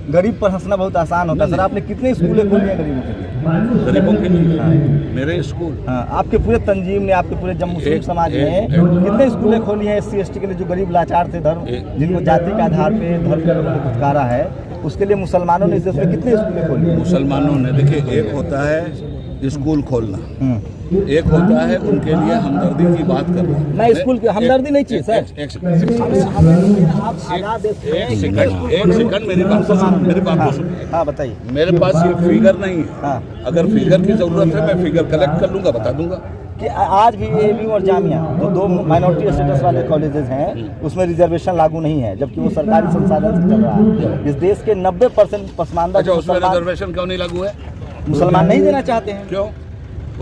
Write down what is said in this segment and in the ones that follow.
गरीब पर हंसना बहुत आसान होता है सर। आपने कितने स्कूलें खोली हैं गरीबों के लिए? गरीबों के लिए मेरे स्कूल, हाँ, आपके पूरे तंजीम ने, आपके पूरे जम्मू मुस्लिम समाज ने कितने स्कूलें खोली हैं SC ST के लिए, जो गरीब लाचार थे, धर्म जिनको जाति के आधार पे धर्म के लोगों ने फुटकारा है, उसके लिए मुसलमानों ने इस देश में कितने स्कूलें खोली हैं? मुसलमानों ने, देखिए, एक होता है स्कूल खोलना, एक होता है उनके लिए हमदर्दी की बात करना। मैं स्कूल की हमदर्दी नहीं चाहिए सर। एक सेकंड मेरी बात को सुनिए। हाँ बताइए। मेरे पास ये फिगर नहीं है। हाँ। अगर फिगर की जरूरत है मैं फिगर कलेक्ट कर लूंगा, बता दूंगा कि आज भी ABU और जामिया जो 2 माइनॉरिटी स्टेटस वाले कॉलेजेस हैं, उसमें रिजर्वेशन लागू नहीं है, जबकि वो सरकारी संसाधन से चल रहा है। इस देश के 90% पसमानदा उसमें रिजर्वेशन क्यों नहीं लागू है? मुसलमान नहीं देना चाहते हैं। क्यों?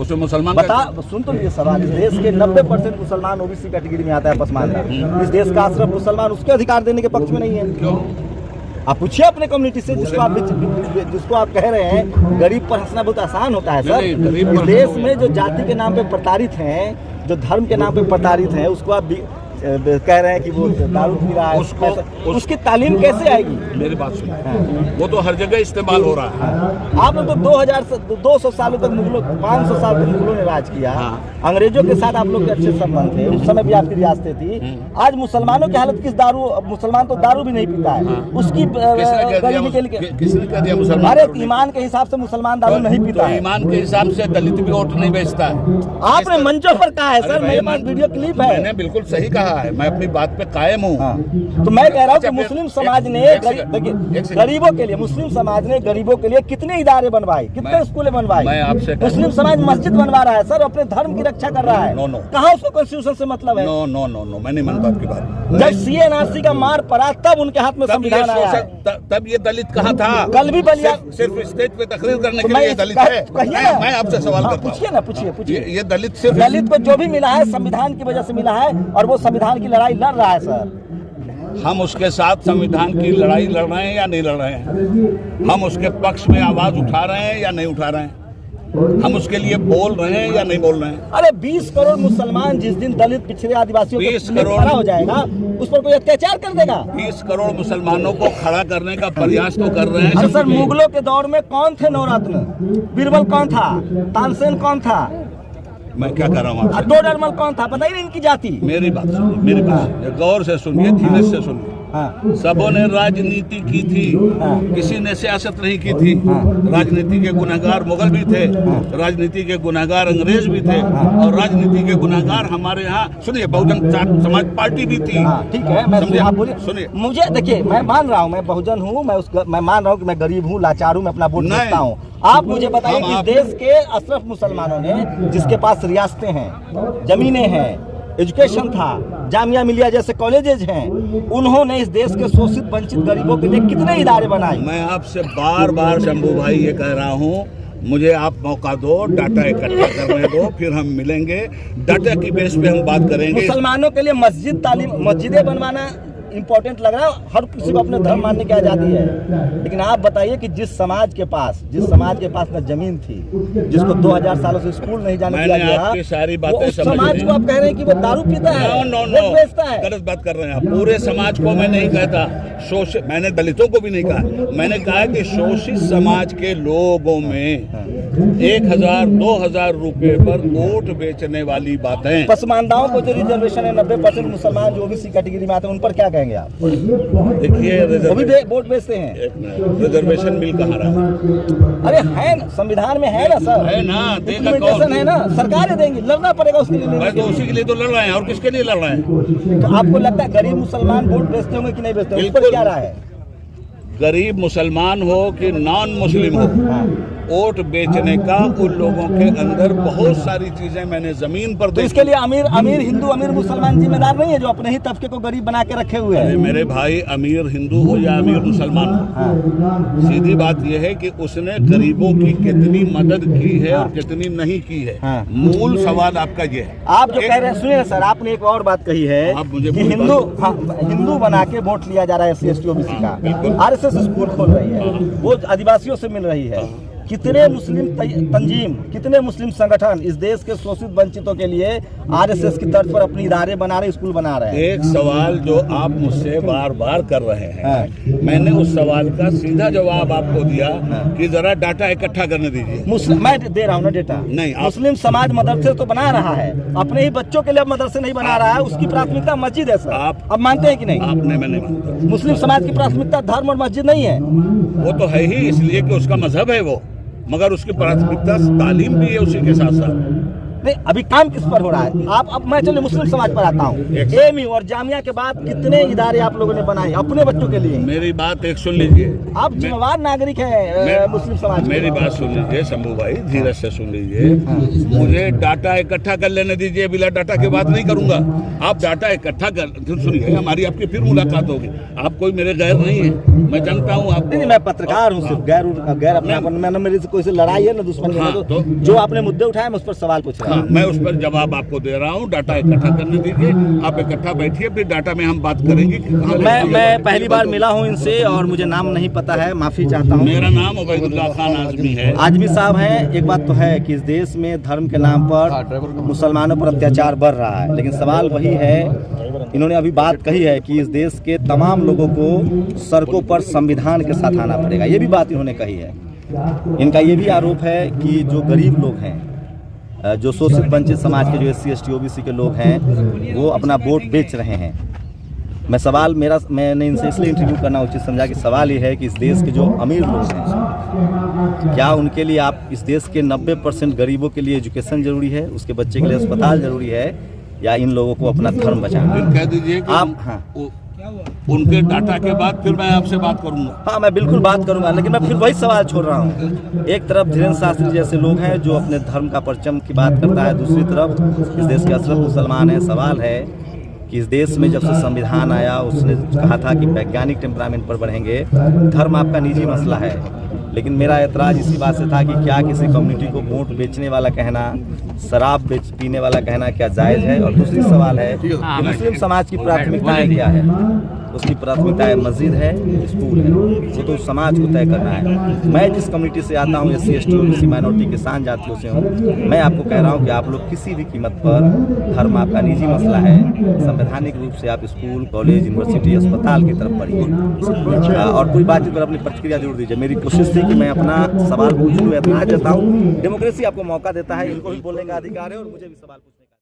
उसमें मुसलमान सुन तो ये सवाल, इस देश के 90% मुसलमान OBC कैटेगरी में आता है पसमानदा। इस देश का अशरफ मुसलमान उसके अधिकार देने के पक्ष में नहीं है। क्यों? आप पूछिए अपने कम्युनिटी से, जिसको आप कह रहे हैं गरीब पर हंसना बहुत आसान होता है सर। इस देश में जो जाति के नाम पे प्रताड़ित हैं, जो धर्म के नाम पे प्रताड़ित हैं, उसको आप कह रहे हैं कि वो दारू पी रहा है, उसकी तालीम कैसे आएगी? मेरी बात सुनिए, वो तो हर जगह इस्तेमाल हो रहा है। आप लोग तो 200 सालों तक मुगलों, 500 साल तक मुगलों ने राज किया। अंग्रेजों के साथ आप लोग के अच्छे संबंध थे, उस समय भी आपकी रियासतें थी। आज मुसलमानों की हालत किस? दारू, मुसलमान तो दारू भी नहीं पीता है। उसकी गरीबी के लिए किसने कह दिया मुसलमान? अरे ईमान के हिसाब से मुसलमान दारू नहीं पीता है। ईमान के हिसाब से दलित भी वोट नहीं बेचता है। आपने मंचों पर कहा है सर, मेरे पास वीडियो क्लिप है। मैंने बिल्कुल सही कहा है, मैं अपनी बात पे कायम हूँ। तो मैं कह रहा हूँ कि मुस्लिम समाज ने गरीबों के लिए, मुस्लिम समाज ने गरीबों के लिए कितने इदारे बनवाए, कितने स्कूलें बनवाए? मैं आपसे मुस्लिम समाज मस्जिद बनवा रहा है सर, अपने धर्म की रक्षा कर रहा है। कहाँ उसको कॉन्स्टिट्यूशन से मतलब है? नो, मैं नहीं मानता आपकी बात। जब CNRC का मार पड़ा तब उनके हाथ में संविधान आया है। तब ये दलित कहाँ था? कल भी बलिया सिर्फ स्टेज पे तकरीर करने के लिए दलित है? मैं आपसे सवाल करता हूँ, पूछिए ना, पूछिए। ये दलित सिर्फ, दलित को जो भी मिला है संविधान की वजह से मिला है, और वो संविधान की लड़ाई लड़ रहा है सर। हम उसके साथ संविधान की लड़ाई लड़ रहे हैं या नहीं लड़ रहे हैं? हम उसके पक्ष में आवाज उठा रहे हैं या नहीं उठा रहे हैं? हम उसके लिए बोल रहे हैं या नहीं बोल रहे हैं? अरे 20 करोड़ मुसलमान जिस दिन दलित पिछड़े आदिवासियों 20 को खड़ा हो जाएगा, उस पर कोई अत्याचार कर देगा? 20 करोड़ मुसलमानों को खड़ा करने का प्रयास तो कर रहे हैं। अरे सर, मुगलों के दौर में कौन थे नवरत्न? बीरबल कौन था? तानसेन कौन था? मैं क्या कर रहा हूँ? डोडरमल कौन था? बताइए ना इनकी जाति। मेरी बात सुनिए, मेरी बात गौर से सुनिए, धीरज से सुनिए। सबों ने राजनीति की थी, किसी ने सियासत नहीं की थी। राजनीति के गुनहगार मुगल भी थे, राजनीति के गुनहगार अंग्रेज भी थे, और राजनीति के गुनहगार हमारे यहाँ, सुनिए, बहुजन समाज पार्टी भी थी। ठीक है, मैं आप बोलिए। सुनिए, मुझे देखिए, मैं मान रहा हूँ, मैं बहुजन हूँ, मैं मान रहा हूँ कि मैं गरीब हूँ, लाचार हूँ, मैं अपना वोट देता हूँ। आप मुझे बताइए कि देश के अशरफ मुसलमानों ने, जिसके पास रियासतें हैं, जमीनें हैं, एजुकेशन था, जामिया मिलिया जैसे कॉलेजेस हैं, उन्होंने इस देश के शोषित वंचित गरीबों के लिए कितने इदारे बनाए? मैं आपसे बार बार शंभू भाई ये कह रहा हूँ, मुझे आप मौका दो, डाटा इकट्ठा करने दो, फिर हम मिलेंगे, डाटा की बेस पे हम बात करेंगे। मुसलमानों के लिए मस्जिदें बनवाना इम्पोर्टेंट लग रहा है। हर किसी को अपने धर्म मानने की आजादी है, लेकिन आप बताइए कि जिस समाज के पास न जमीन थी, जिसको 2000 सालों से स्कूल नहीं जाने दिया गया, सारी बातें उस समाज को आप कह रहे हैं कि वो दारू पीता है, वोट बेचता है। गलत बात कर रहे हैं आप। पूरे समाज को मैं नहीं कहता, मैंने दलितों को भी नहीं कहा, मैंने कहा कि शोषित समाज के लोगों में 1000-2000 रुपए पर वोट बेचने वाली बातें। पसमानदाओं को जो रिजर्वेशन है, 90% मुसलमान जो OBC कैटेगरी में आते हैं, उन पर क्या कहेंगे आप? देखिए, वोट बेचते हैं। रिजर्वेशन मिल कहाँ रहा है? अरे है ना, संविधान में है ना सर, है ना, इम्प्लीमेंटेशन है ना, सरकारें देंगी, लड़ना पड़ेगा उसके लिए। मैं तो उसी के लिए तो लड़ रहे हैं, और किसके लिए लड़ रहे हैं? तो आपको लगता है गरीब मुसलमान वोट बेचते होंगे कि नहीं बेचते होंगे? उस पर क्या रहा है? गरीब मुसलमान हो कि नॉन मुस्लिम हो, वोट बेचने का उन लोगों के अंदर बहुत सारी चीजें मैंने जमीन पर तो इसके लिए अमीर हिंदू, अमीर मुसलमान जिम्मेदार नहीं है, जो अपने ही तबके को गरीब बना के रखे हुए हैं? मेरे भाई, अमीर हिंदू हो या अमीर मुसलमान हो, सीधी बात यह है कि उसने गरीबों की कितनी मदद की है और कितनी नहीं की है। मूल सवाल आपका ये है। आप जो कह रहे हैं, सुनिए सर, आपने एक और बात कही है कि हिंदू बना के वोट लिया जा रहा है SC ST OBC का। RSS स्कूल खोल रही है, वो आदिवासियों से मिल रही है, कितने मुस्लिम तंजीम, कितने मुस्लिम संगठन इस देश के शोषित वंचितों के लिए आरएसएस की तर्ज पर अपनी इदारे बना रहे, स्कूल बना रहे हैं। एक सवाल जो आप मुझसे बार बार कर रहे हैं, मैंने उस सवाल का सीधा जवाब आपको दिया कि जरा डाटा इकट्ठा करने दीजिए। मैं दे रहा हूँ ना डेटा। नहीं, मुस्लिम समाज मदरसे तो बना रहा है, अपने ही बच्चों के लिए मदरसे नहीं बना रहा है, उसकी प्राथमिकता मस्जिद है सर। आप अब मानते हैं कि नहीं? आपने, मैं नहीं मानता। मुस्लिम समाज की प्राथमिकता धर्म और मस्जिद नहीं है। वो तो है ही, इसलिए कि उसका मजहब है वो, मगर उसकी प्राथमिकता तालीम भी है उसी के साथ साथ। नहीं, अभी काम किस पर हो रहा है? आप अब मैं चलिए मुस्लिम समाज पर आता हूँ। एएमयू और जामिया के बाद कितने इदारे आप लोगों ने बनाए अपने बच्चों के लिए? मेरी बात एक सुन लीजिए, आप जिम्मेवार नागरिक हैं मुस्लिम समाज। मेरी बात सुन लीजिए शंभू भाई, धीरज से सुन लीजिए। मुझे डाटा इकट्ठा कर लेने दीजिए, बिना डाटा की बात नहीं करूंगा। आप डाटा इकट्ठा कर सुनिए, हमारी आपकी फिर मुलाकात होगी। आप कोई मेरे गैर नहीं है, मैं जानता हूँ आप। नहीं, मैं पत्रकार हूँ, सिर्फ गैर अपना मेरी से कोई से लड़ाई है ना दुश्मनी है। तो जो आपने मुद्दे उठाए मैं उस पर सवाल पूछ रहा हूँ। मैं उस पर जवाब आपको दे रहा हूँ। डाटा इकट्ठा करने दीजिए, आप इकट्ठा बैठिए, फिर डाटा में हम बात करेंगे कि मैं पहली बार मिला हूँ इनसे और मुझे नाम नहीं पता है, माफी चाहता हूँ। मेरा नाम उबैदुल्लाह खान आजमी है। आजमी साहब हैं। एक बात तो है कि इस देश में धर्म के नाम पर मुसलमानों पर अत्याचार बढ़ रहा है, लेकिन सवाल वही है, इन्होंने अभी बात कही है कि इस देश के तमाम लोगों को सड़कों पर संविधान के साथ आना पड़ेगा, ये भी बात इन्होंने कही है। इनका ये भी आरोप है कि जो गरीब लोग हैं, जो शोषित वंचित समाज के, जो SC ST OBC के लोग हैं, वो अपना वोट बेच रहे हैं। मैंने इनसे इसलिए इंटरव्यू करना उचित समझा कि सवाल ये है कि इस देश के जो अमीर लोग हैं, क्या उनके लिए आप इस देश के 90% गरीबों के लिए एजुकेशन जरूरी है, उसके बच्चे के लिए अस्पताल जरूरी है, या इन लोगों को अपना धर्म बचाना? कह दीजिए कि आप उनके डाटा के बाद फिर मैं आपसे बात करूंगा। हाँ, मैं बिल्कुल बात करूंगा, लेकिन मैं फिर वही सवाल छोड़ रहा हूँ। एक तरफ धीरेन्द्र शास्त्री जैसे लोग हैं जो अपने धर्म का परचम की बात करता है, दूसरी तरफ इस देश के अशरफ मुसलमान हैं। सवाल है कि इस देश में जब से संविधान आया, उसने कहा था कि वैज्ञानिक टेम्परामेंट पर बढ़ेंगे, धर्म आपका निजी मसला है। लेकिन मेरा एतराज़ इसी बात से था कि क्या किसी कम्युनिटी को वोट बेचने वाला कहना, शराब पीने वाला कहना क्या जायज़ है? और दूसरी सवाल है कि मुस्लिम समाज की प्राथमिकताएं क्या है? उसकी प्राथमिकताएं मस्जिद है, स्कूल है, वो तो समाज को तय करना है। मैं जिस कम्युनिटी से आता हूँ, SC ST OBC माइनॉरिटी किसान जातियों से हूँ, मैं आपको कह रहा हूँ कि आप लोग किसी भी कीमत पर, धर्म आपका निजी मसला है, संवैधानिक रूप से आप स्कूल, कॉलेज, यूनिवर्सिटी, अस्पताल की तरफ बढ़िए। और कोई बातचीत पर अपनी प्रतिक्रिया जरूर दीजिए। मेरी कोशिश थी कि मैं अपना सवाल पूछ लूँ, एतराज़ देता हूँ। डेमोक्रेसी आपको मौका देता है, इनको भी बोलने का अधिकार है और मुझे भी सवाल